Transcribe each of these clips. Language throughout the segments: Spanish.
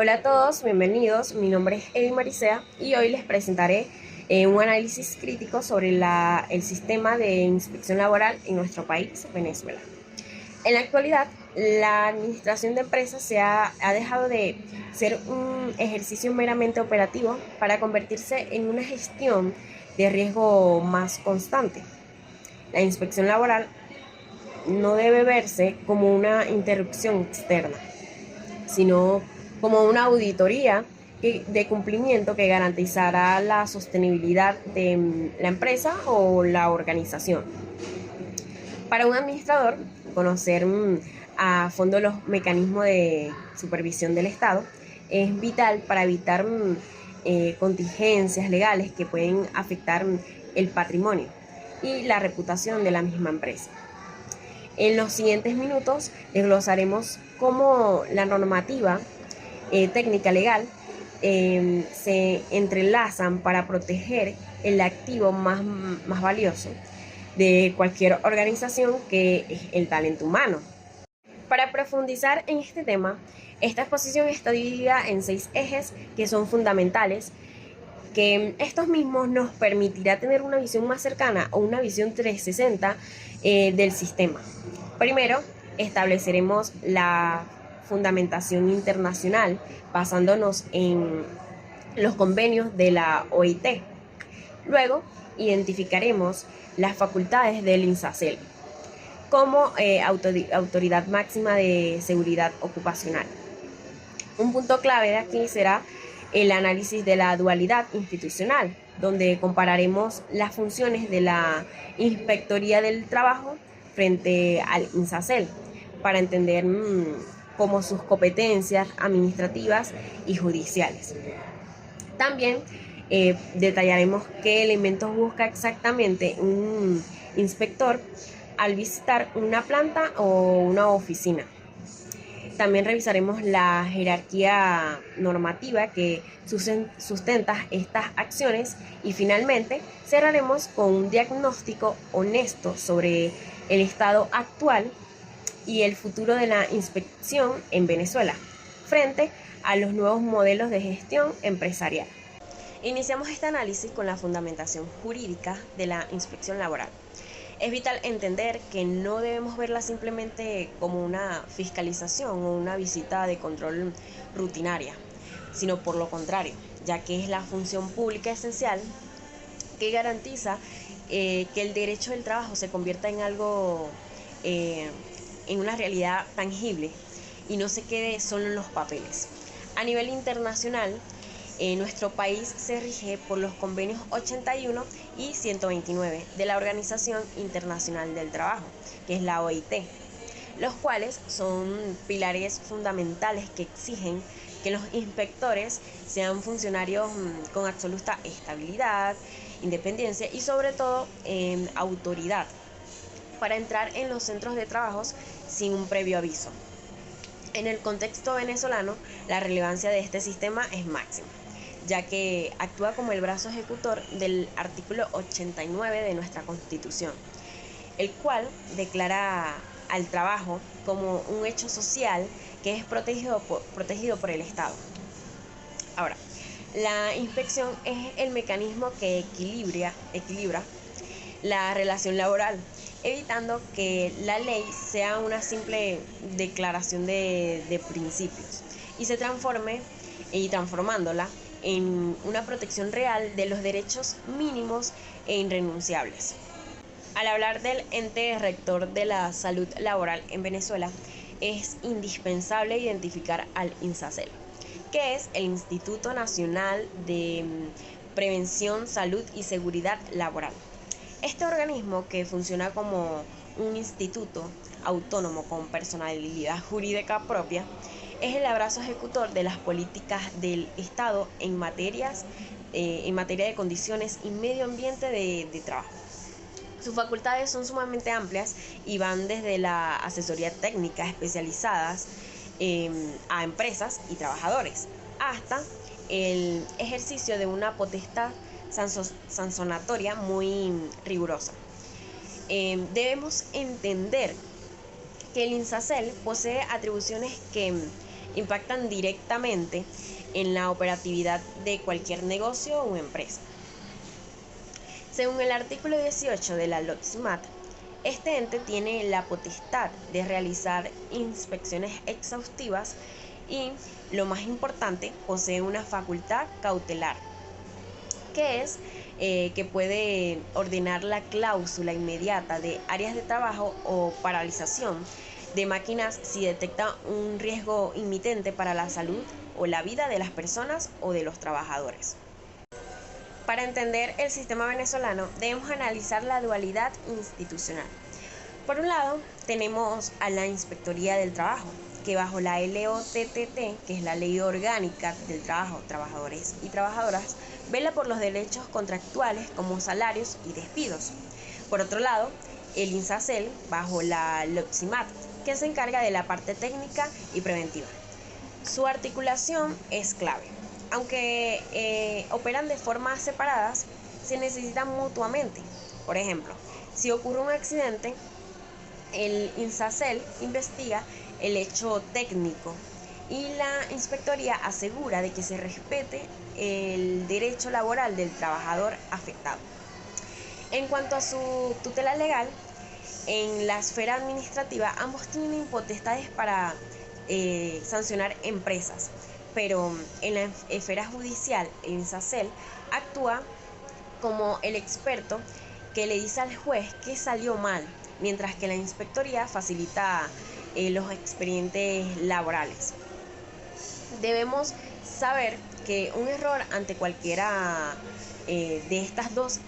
Hola a todos, bienvenidos. Mi nombre es Evi Maricea y hoy les presentaré un análisis crítico sobre el sistema de inspección laboral en nuestro país, Venezuela. En la actualidad, la administración de empresas ha dejado de ser un ejercicio meramente operativo para convertirse en una gestión de riesgo más constante. La inspección laboral no debe verse como una interrupción externa, sino como una auditoría de cumplimiento que garantizará la sostenibilidad de la empresa o la organización. Para un administrador, conocer a fondo los mecanismos de supervisión del Estado es vital para evitar contingencias legales que pueden afectar el patrimonio y la reputación de la misma empresa. En los siguientes minutos desglosaremos cómo la normativa técnica legal se entrelazan para proteger el activo más valioso de cualquier organización, que es el talento humano. Para profundizar en este tema, esta exposición está dividida en 6 ejes que son fundamentales, que estos mismos nos permitirá tener una visión más cercana o una visión 360 del sistema. Primero, estableceremos la fundamentación internacional basándonos en los convenios de la OIT. Luego, identificaremos las facultades del INSACEL como autoridad máxima de seguridad ocupacional. Un punto clave de aquí será el análisis de la dualidad institucional, donde compararemos las funciones de la Inspectoría del Trabajo frente al INSACEL para entender cómo sus competencias administrativas y judiciales. También detallaremos qué elementos busca exactamente un inspector al visitar una planta o una oficina. También revisaremos la jerarquía normativa que sustenta estas acciones y finalmente cerraremos con un diagnóstico honesto sobre el estado actual y el futuro de la inspección en Venezuela frente a los nuevos modelos de gestión empresarial. Iniciamos este análisis con la fundamentación jurídica de la inspección laboral. Es vital entender que no debemos verla simplemente como una fiscalización o una visita de control rutinaria, sino por lo contrario, ya que es la función pública esencial que garantiza que el derecho del trabajo se convierta en algo, en una realidad tangible y no se quede solo en los papeles. A nivel internacional, nuestro país se rige por los convenios 81 y 129 de la Organización Internacional del Trabajo, que es la OIT, los cuales son pilares fundamentales que exigen que los inspectores sean funcionarios con absoluta estabilidad, independencia y sobre todo autoridad para entrar en los centros de trabajo sin un previo aviso. En el contexto venezolano, la relevancia de este sistema es máxima, ya que actúa como el brazo ejecutor del artículo 89 de nuestra Constitución, el cual declara al trabajo como un hecho social que es protegido por el Estado. Ahora, la inspección es el mecanismo que equilibra la relación laboral, evitando que la ley sea una simple declaración de principios y se transformándola en una protección real de los derechos mínimos e irrenunciables. Al hablar del ente rector de la salud laboral en Venezuela, es indispensable identificar al INSACEL, que es el Instituto Nacional de Prevención, Salud y Seguridad Laboral. Este organismo, que funciona como un instituto autónomo con personalidad jurídica propia, es el brazo ejecutor de las políticas del Estado en materia de condiciones y medio ambiente de trabajo. Sus facultades son sumamente amplias y van desde la asesoría técnica especializadas a empresas y trabajadores, hasta el ejercicio de una potestad sancionatoria muy rigurosa. Debemos entender que el INSACEL posee atribuciones que impactan directamente en la operatividad de cualquier negocio o empresa. Según el artículo 18 de la LOCSMAT, este ente tiene la potestad de realizar inspecciones exhaustivas y, lo más importante, posee una facultad cautelar, que es que puede ordenar la cláusula inmediata de áreas de trabajo o paralización de máquinas si detecta un riesgo inminente para la salud o la vida de las personas o de los trabajadores. Para entender el sistema venezolano debemos analizar la dualidad institucional. Por un lado, tenemos a la Inspectoría del Trabajo, que bajo la LOTTT, que es la Ley Orgánica del Trabajo, Trabajadores y Trabajadoras, vela por los derechos contractuales como salarios y despidos. Por otro lado, el INSACEL, bajo la LOCSMAT, que se encarga de la parte técnica y preventiva. Su articulación es clave. Aunque operan de formas separadas, se necesitan mutuamente. Por ejemplo, si ocurre un accidente, el INSACEL investiga el hecho técnico y la inspectoría asegura de que se respete el derecho laboral del trabajador afectado. En cuanto a su tutela legal, en la esfera administrativa ambos tienen potestades para sancionar empresas, pero en la esfera judicial el INSACEL actúa como el experto que le dice al juez que salió mal, mientras que la inspectoría facilita los expedientes laborales. Debemos saber que un error ante cualquiera de estas dos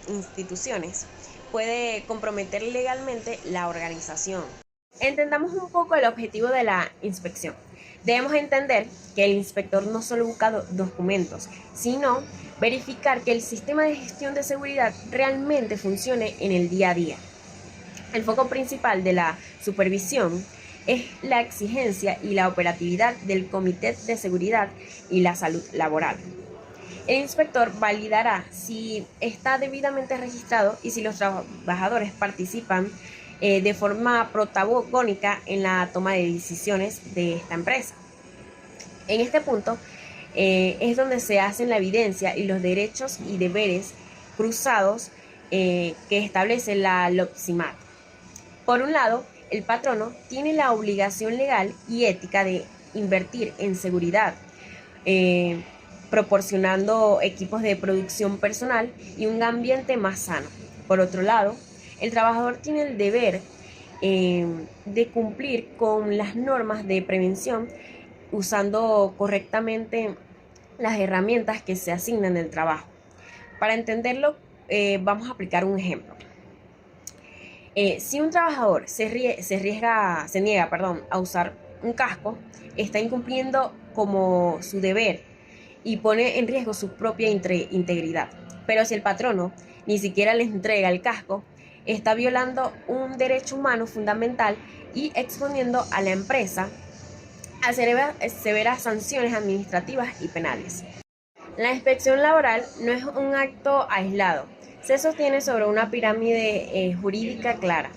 instituciones puede comprometer legalmente la organización. Entendamos un poco el objetivo de la inspección. Debemos entender que el inspector no solo busca documentos, sino verificar que el sistema de gestión de seguridad realmente funcione en el día a día. El foco principal de la supervisión es la exigencia y la operatividad del Comité de Seguridad y la Salud Laboral. El inspector validará si está debidamente registrado y si los trabajadores participan de forma protagónica en la toma de decisiones de esta empresa. En este punto es donde se hacen la evidencia y los derechos y deberes cruzados que establece la LOCSMAT. Por un lado, el patrono tiene la obligación legal y ética de invertir en seguridad, proporcionando equipos de producción personal y un ambiente más sano. Por otro lado, el trabajador tiene el deber de cumplir con las normas de prevención usando correctamente las herramientas que se asignan en el trabajo. Para entenderlo, vamos a aplicar un ejemplo. Si un trabajador se niega a usar un casco, está incumpliendo como su deber y pone en riesgo su propia integridad. Pero si el patrono ni siquiera le entrega el casco, está violando un derecho humano fundamental y exponiendo a la empresa a severas sanciones administrativas y penales. La inspección laboral no es un acto aislado, se sostiene sobre una pirámide jurídica clara.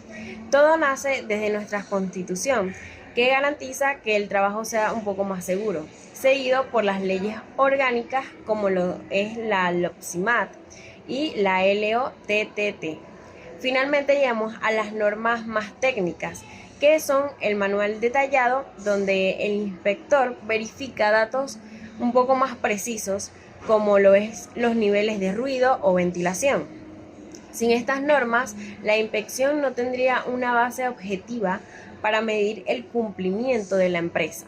Todo nace desde nuestra Constitución, que garantiza que el trabajo sea un poco más seguro, seguido por las leyes orgánicas como lo es la LOCSMAT y la LOTTT. Finalmente llegamos a las normas más técnicas, que son el manual detallado, donde el inspector verifica datos un poco más precisos, como lo es los niveles de ruido o ventilación. Sin estas normas, la inspección no tendría una base objetiva para medir el cumplimiento de la empresa.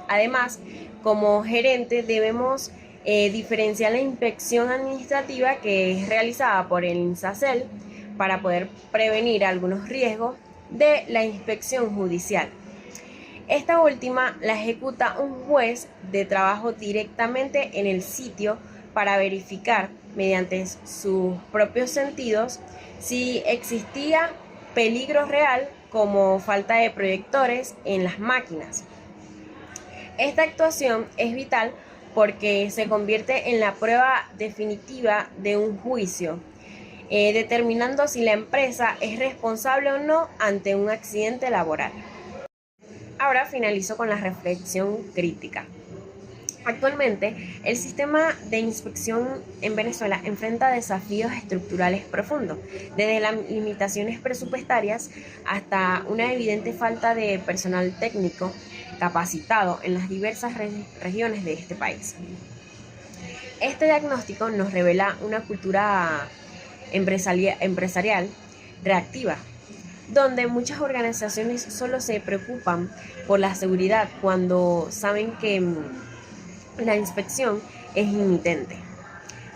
Además, como gerente debemos diferenciar la inspección administrativa, que es realizada por el INSACEL, para poder prevenir algunos riesgos, de la inspección judicial. Esta última la ejecuta un juez de trabajo directamente en el sitio para verificar, mediante sus propios sentidos, si existía peligro real, como falta de proyectores en las máquinas. Esta actuación es vital porque se convierte en la prueba definitiva de un juicio, determinando si la empresa es responsable o no ante un accidente laboral. Ahora finalizo con la reflexión crítica. Actualmente, el sistema de inspección en Venezuela enfrenta desafíos estructurales profundos, desde las limitaciones presupuestarias hasta una evidente falta de personal técnico capacitado en las diversas regiones de este país. Este diagnóstico nos revela una cultura empresarial reactiva, donde muchas organizaciones solo se preocupan por la seguridad cuando saben que la inspección es inminente.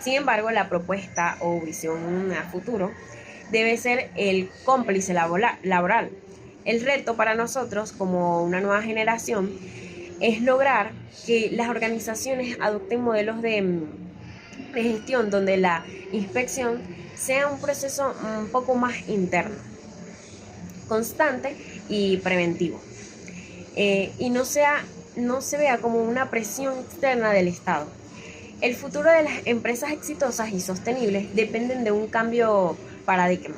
Sin embargo, la propuesta o visión a futuro debe ser el cómplice laboral. El reto para nosotros como una nueva generación es lograr que las organizaciones adopten modelos de gestión donde la inspección sea un proceso un poco más interno, constante y preventivo, y no se vea como una presión externa del Estado. El futuro de las empresas exitosas y sostenibles dependen de un cambio paradigma,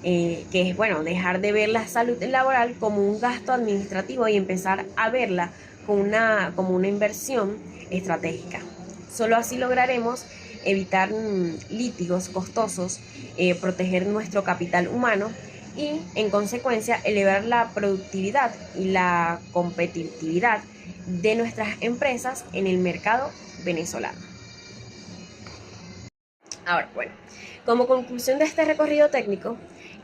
que es, dejar de ver la salud laboral como un gasto administrativo y empezar a verla como una inversión estratégica. Solo así lograremos evitar litigos costosos, proteger nuestro capital humano y, en consecuencia, elevar la productividad y la competitividad de nuestras empresas en el mercado venezolano. Ahora, como conclusión de este recorrido técnico,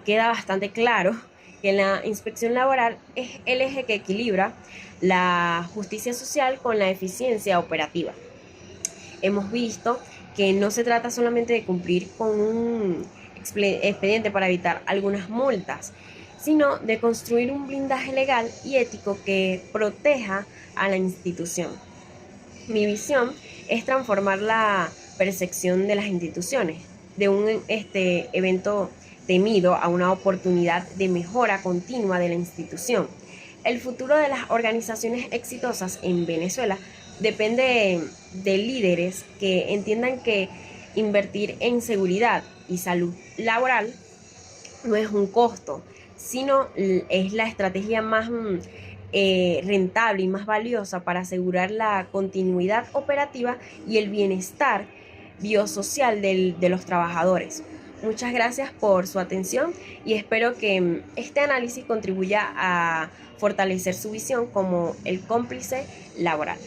queda bastante claro que la inspección laboral es el eje que equilibra la justicia social con la eficiencia operativa. Hemos visto que no se trata solamente de cumplir con un expediente para evitar algunas multas, sino de construir un blindaje legal y ético que proteja a la institución. Mi visión es transformar la percepción de las instituciones de un evento temido a una oportunidad de mejora continua de la institución. El futuro de las organizaciones exitosas en Venezuela depende de líderes que entiendan que invertir en seguridad y salud laboral no es un costo, sino es la estrategia más rentable y más valiosa para asegurar la continuidad operativa y el bienestar biosocial de los trabajadores. Muchas gracias por su atención y espero que este análisis contribuya a fortalecer su visión como el cómplice laboral.